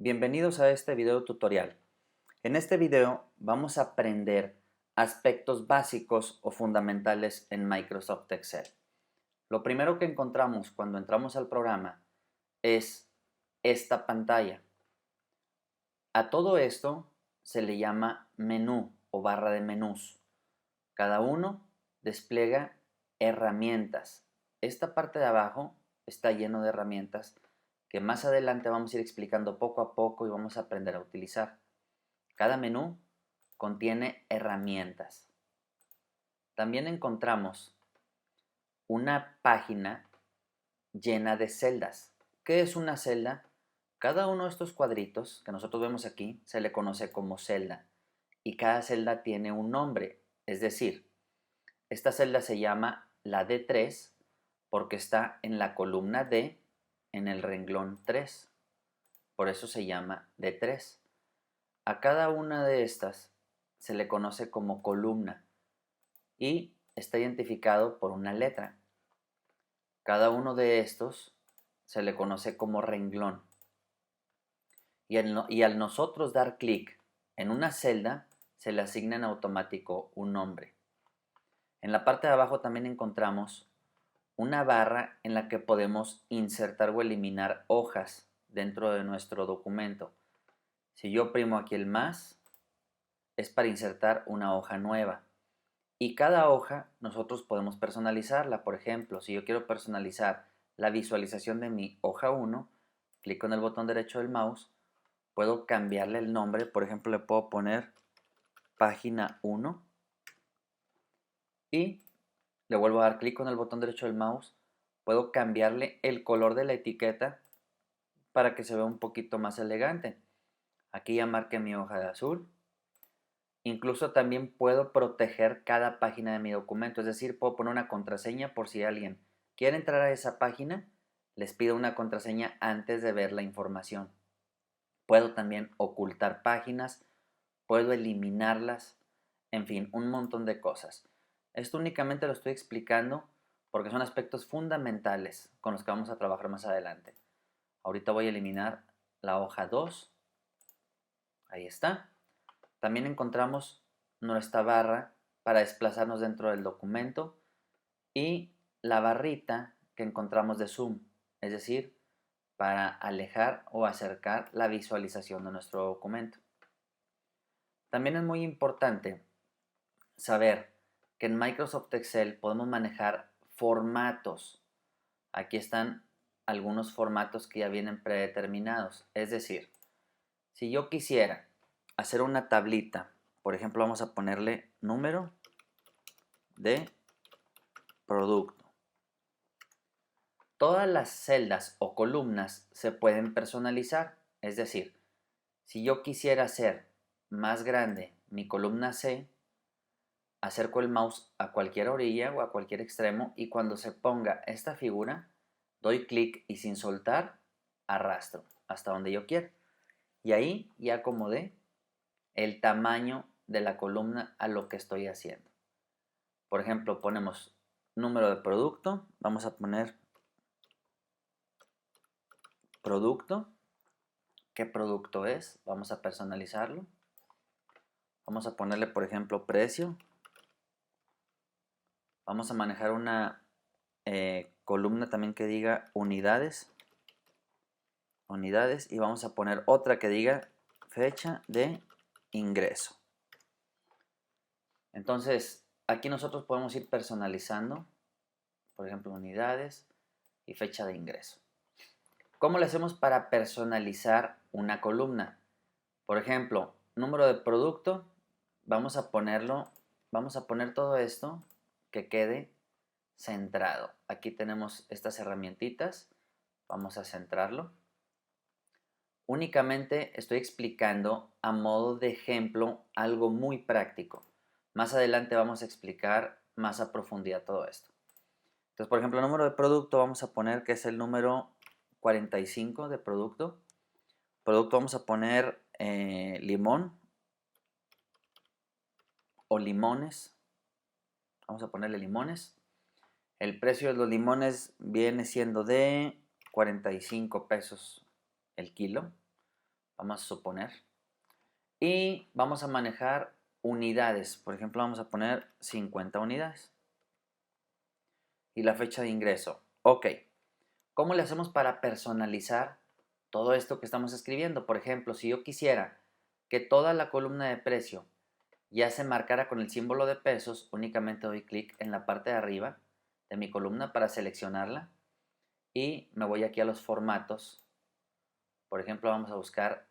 Bienvenidos a este video tutorial. En este video vamos a aprender aspectos básicos o fundamentales en Microsoft Excel. Lo primero que encontramos cuando entramos al programa es esta pantalla. A todo esto se le llama menú o barra de menús. Cada uno despliega herramientas. Esta parte de abajo está lleno de herramientas que más adelante vamos a ir explicando poco a poco y vamos a aprender a utilizar. Cada menú contiene herramientas. También encontramos una página llena de celdas. ¿Qué es una celda? Cada uno de estos cuadritos que nosotros vemos aquí se le conoce como celda y cada celda tiene un nombre. Es decir, esta celda se llama la D3 porque está en la columna D en el renglón 3. Por eso se llama D3. A cada una de estas se le conoce como columna y está identificado por una letra. Cada uno de estos se le conoce como renglón. Y al nosotros dar clic en una celda, se le asigna en automático un nombre. En la parte de abajo también encontramos una barra en la que podemos insertar o eliminar hojas dentro de nuestro documento. Si yo oprimo aquí el más, es para insertar una hoja nueva. Y cada hoja nosotros podemos personalizarla. Por ejemplo, si yo quiero personalizar la visualización de mi hoja 1, clico en el botón derecho del mouse, puedo cambiarle el nombre. Por ejemplo, le puedo poner página 1 y le vuelvo a dar clic con el botón derecho del mouse. Puedo cambiarle el color de la etiqueta para que se vea un poquito más elegante. Aquí ya marqué mi hoja de azul. Incluso también puedo proteger cada página de mi documento, es decir, puedo poner una contraseña por si alguien quiere entrar a esa página, les pido una contraseña antes de ver la información. Puedo también ocultar páginas, puedo eliminarlas, en fin, un montón de cosas. Esto únicamente lo estoy explicando porque son aspectos fundamentales con los que vamos a trabajar más adelante. Ahorita voy a eliminar la hoja 2. Ahí está. También encontramos nuestra barra para desplazarnos dentro del documento y la barrita que encontramos de zoom, es decir, para alejar o acercar la visualización de nuestro documento. También es muy importante saber que en Microsoft Excel podemos manejar formatos. Aquí están algunos formatos que ya vienen predeterminados, es decir, si yo quisiera hacer una tablita, por ejemplo, vamos a ponerle número de producto. Todas las celdas o columnas se pueden personalizar, es decir, si yo quisiera hacer más grande mi columna C, acerco el mouse a cualquier orilla o a cualquier extremo y cuando se ponga esta figura, doy clic y sin soltar, arrastro hasta donde yo quiera. Y ahí ya acomodé el tamaño de la columna a lo que estoy haciendo. Por ejemplo, ponemos número de producto, vamos a poner producto, qué producto es, vamos a personalizarlo, vamos a ponerle por ejemplo precio, vamos a manejar una columna también que diga unidades y vamos a poner otra que diga fecha de ingreso. Entonces aquí nosotros podemos ir personalizando, por ejemplo unidades y fecha de ingreso. ¿Cómo le hacemos para personalizar una columna? Por ejemplo, número de producto, vamos a poner todo esto que quede centrado. Aquí tenemos estas herramientitas, vamos a centrarlo. Únicamente estoy explicando a modo de ejemplo algo muy práctico. Más adelante vamos a explicar más a profundidad todo esto. Entonces, por ejemplo, el número de producto vamos a poner que es el número 45 de producto. Producto vamos a poner limón o limones. Vamos a ponerle limones. El precio de los limones viene siendo de 45 pesos el kilo. vamos a suponer. Y vamos a manejar unidades. Por ejemplo, vamos a poner 50 unidades. Y la fecha de ingreso. Ok. ¿Cómo le hacemos para personalizar todo esto que estamos escribiendo? Por ejemplo, si yo quisiera que toda la columna de precio ya se marcara con el símbolo de pesos, únicamente doy clic en la parte de arriba de mi columna para seleccionarla y me voy aquí a los formatos. Por ejemplo, vamos a buscar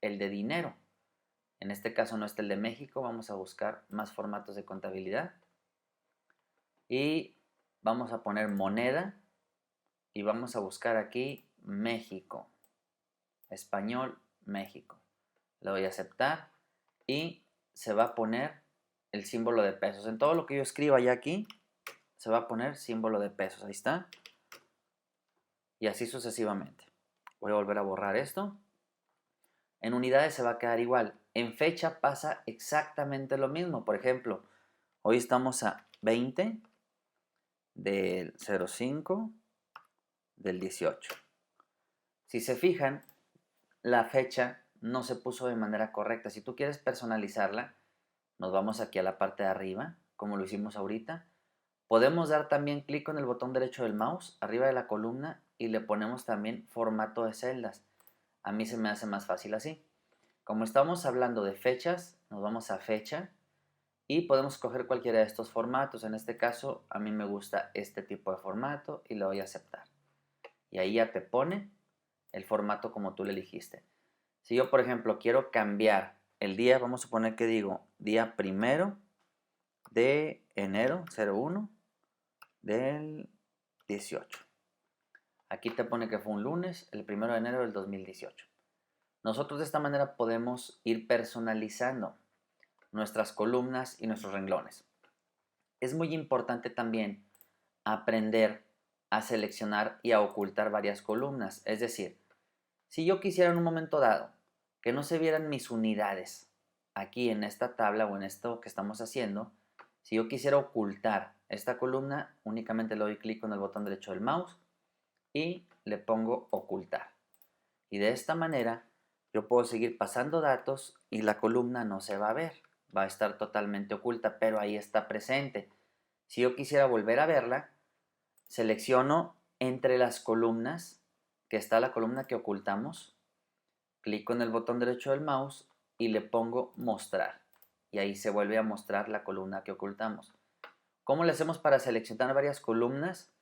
el de dinero. En este caso no está el de México, vamos a buscar más formatos de contabilidad y vamos a poner moneda y vamos a buscar aquí México, español, México. Le doy a aceptar y se va a poner el símbolo de pesos. En todo lo que yo escriba ya aquí se va a poner símbolo de pesos, ahí está. Y así sucesivamente. Voy a volver a borrar esto. En unidades se va a quedar igual. En fecha pasa exactamente lo mismo. Por ejemplo, hoy estamos a 20 del 05 del 18. Si se fijan, la fecha no se puso de manera correcta. Si tú quieres personalizarla, nos vamos aquí a la parte de arriba, como lo hicimos ahorita. Podemos dar también clic con el botón derecho del mouse, arriba de la columna, y le ponemos también formato de celdas. A mí se me hace más fácil así. Como estamos hablando de fechas, nos vamos a fecha y podemos escoger cualquiera de estos formatos. En este caso, a mí me gusta este tipo de formato y le voy a aceptar. Y ahí ya te pone el formato como tú le elegiste. Si yo, por ejemplo, quiero cambiar el día, vamos a suponer que digo día 1 de enero 01 del 18. Aquí te pone que fue un lunes, el 1 de enero del 2018. Nosotros de esta manera podemos ir personalizando nuestras columnas y nuestros renglones. Es muy importante también aprender a seleccionar y a ocultar varias columnas. Es decir, si yo quisiera en un momento dado que no se vieran mis unidades aquí en esta tabla o en esto que estamos haciendo, si yo quisiera ocultar esta columna, únicamente le doy clic con el botón derecho del mouse y le pongo ocultar. Y de esta manera yo puedo seguir pasando datos y la columna no se va a ver, va a estar totalmente oculta, pero ahí está presente. Si yo quisiera volver a verla, selecciono entre las columnas, que está la columna que ocultamos, clic con el botón derecho del mouse y le pongo mostrar. Y ahí se vuelve a mostrar la columna que ocultamos. ¿Cómo le hacemos para seleccionar varias columnas?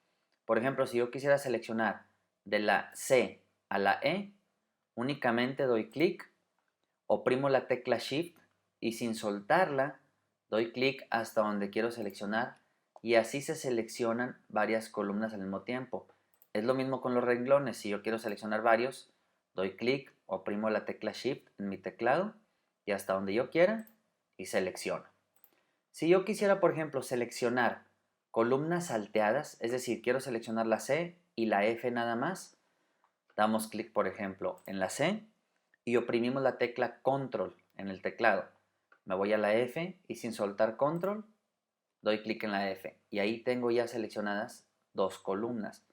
Por ejemplo, si yo quisiera seleccionar de la C a la E, únicamente doy clic, oprimo la tecla Shift y sin soltarla doy clic hasta donde quiero seleccionar y así se seleccionan varias columnas al mismo tiempo. Es lo mismo con los renglones. Si yo quiero seleccionar varios, doy clic, oprimo la tecla Shift en mi teclado y hasta donde yo quiera y selecciono. Si yo quisiera, por ejemplo, seleccionar columnas salteadas, es decir, quiero seleccionar la C y la F nada más, damos clic, por ejemplo, en la C y oprimimos la tecla Control en el teclado. Me voy a la F y sin soltar Control, doy clic en la F y ahí tengo ya seleccionadas dos columnas.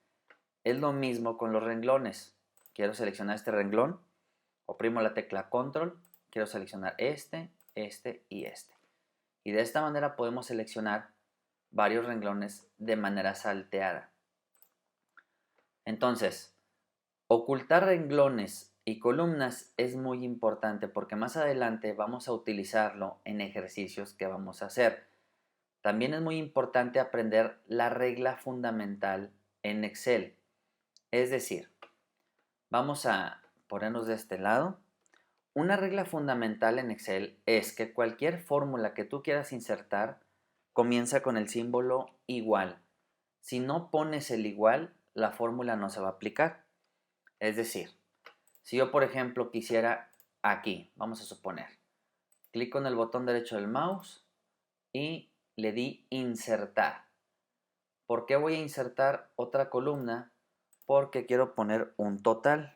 Es lo mismo con los renglones. Quiero seleccionar este renglón, oprimo la tecla Control, quiero seleccionar este, este y este. Y de esta manera podemos seleccionar varios renglones de manera salteada. Entonces, ocultar renglones y columnas es muy importante porque más adelante vamos a utilizarlo en ejercicios que vamos a hacer. También es muy importante aprender la regla fundamental en Excel. Es decir, vamos a ponernos de este lado. Una regla fundamental en Excel es que cualquier fórmula que tú quieras insertar comienza con el símbolo igual. Si no pones el igual, la fórmula no se va a aplicar. Es decir, si yo por ejemplo quisiera aquí, vamos a suponer, clic con el botón derecho del mouse y le di insertar. ¿Por qué voy a insertar otra columna? Porque quiero poner un total.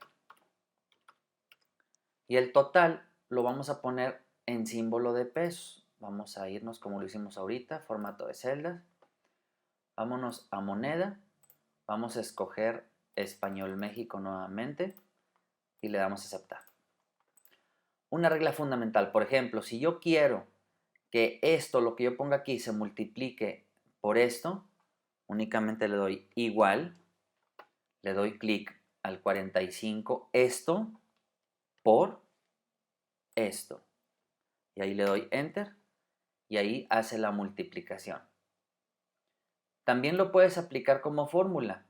Y el total lo vamos a poner en símbolo de pesos. Vamos a irnos como lo hicimos ahorita, formato de celdas. Vámonos a moneda. Vamos a escoger Español México nuevamente y le damos a aceptar. una regla fundamental. Por ejemplo, si yo quiero que esto, lo que yo ponga aquí, se multiplique por esto, únicamente le doy igual, le doy clic al 45, esto por esto. Y ahí le doy Enter y ahí hace la multiplicación. También lo puedes aplicar como fórmula.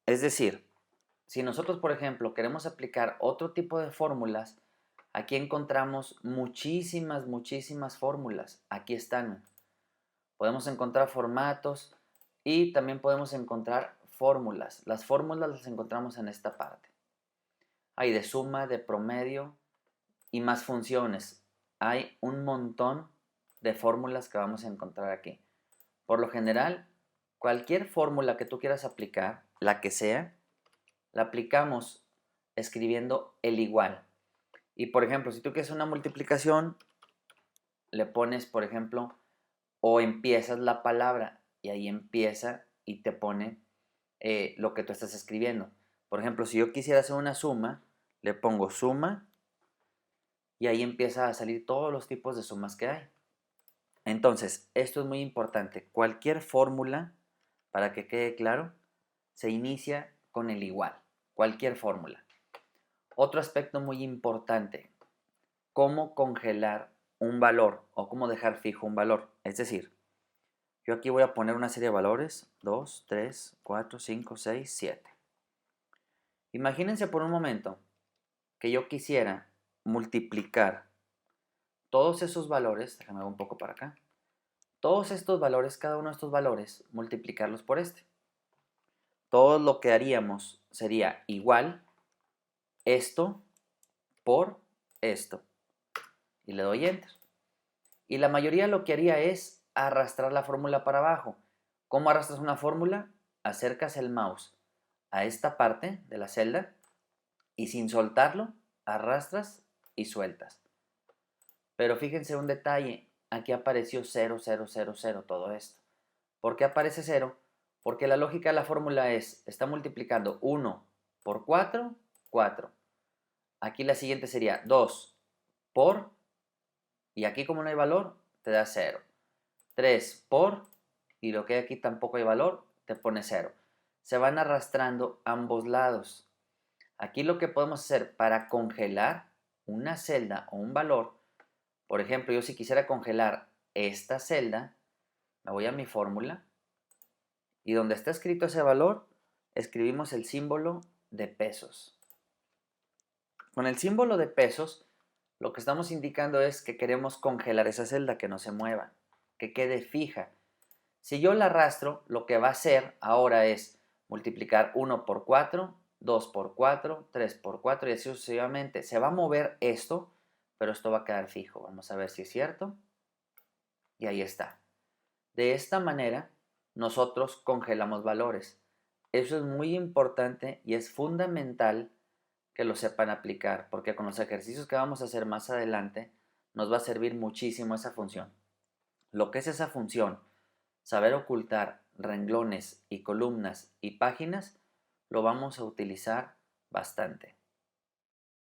Es decir, si nosotros, por ejemplo, queremos aplicar otro tipo de fórmulas, aquí encontramos muchísimas fórmulas. Aquí están. Podemos encontrar formatos y también podemos encontrar fórmulas. Las fórmulas las encontramos en esta parte. Hay de suma, de promedio y más funciones. Hay un montón de fórmulas que vamos a encontrar aquí. Por lo general, cualquier fórmula que tú quieras aplicar, la que sea, la aplicamos escribiendo el igual. Y por ejemplo, si tú quieres una multiplicación, le pones, por ejemplo, o empiezas la palabra y ahí empieza y te pone lo que tú estás escribiendo. Por ejemplo, si yo quisiera hacer una suma, le pongo suma y ahí empieza a salir todos los tipos de sumas que hay. Entonces, esto es muy importante. Cualquier fórmula, para que quede claro, se inicia con el igual. Cualquier fórmula. Otro aspecto muy importante, cómo congelar un valor o cómo dejar fijo un valor. Es decir, yo aquí voy a poner una serie de valores, 2, 3, 4, 5, 6, 7. Imagínense por un momento que yo quisiera multiplicar todos esos valores, déjame ver un poco para acá, todos estos valores, cada uno de estos valores, multiplicarlos por este. Todo lo que haríamos sería igual esto por esto. Y le doy Enter. Y la mayoría lo que haría es arrastrar la fórmula para abajo. ¿Cómo arrastras una fórmula? Acercas el mouse a esta parte de la celda y sin soltarlo, arrastras y sueltas. Pero fíjense un detalle, aquí apareció 0, 0, 0, 0 todo esto. ¿Por qué aparece 0? Porque la lógica de la fórmula es, está multiplicando 1 por 4, 4. Aquí la siguiente sería 2 por, y aquí como no hay valor, te da 0. 3 por, y lo que hay aquí tampoco hay valor, te pone 0. Se van arrastrando ambos lados. Aquí lo que podemos hacer para congelar una celda o un valor, por ejemplo, yo si quisiera congelar esta celda, me voy a mi fórmula y donde está escrito ese valor, escribimos el símbolo de pesos. Con el símbolo de pesos, lo que estamos indicando es que queremos congelar esa celda, que no se mueva, que quede fija. Si yo la arrastro, lo que va a hacer ahora es multiplicar 1 por 4, 2 por 4, 3 por 4 y así sucesivamente. Se va a mover esto, pero esto va a quedar fijo. Vamos a ver si es cierto. Y ahí está. De esta manera, nosotros congelamos valores. Eso es muy importante y es fundamental que lo sepan aplicar, porque con los ejercicios que vamos a hacer más adelante, nos va a servir muchísimo esa función. Lo que es esa función, saber ocultar renglones y columnas y páginas, lo vamos a utilizar bastante.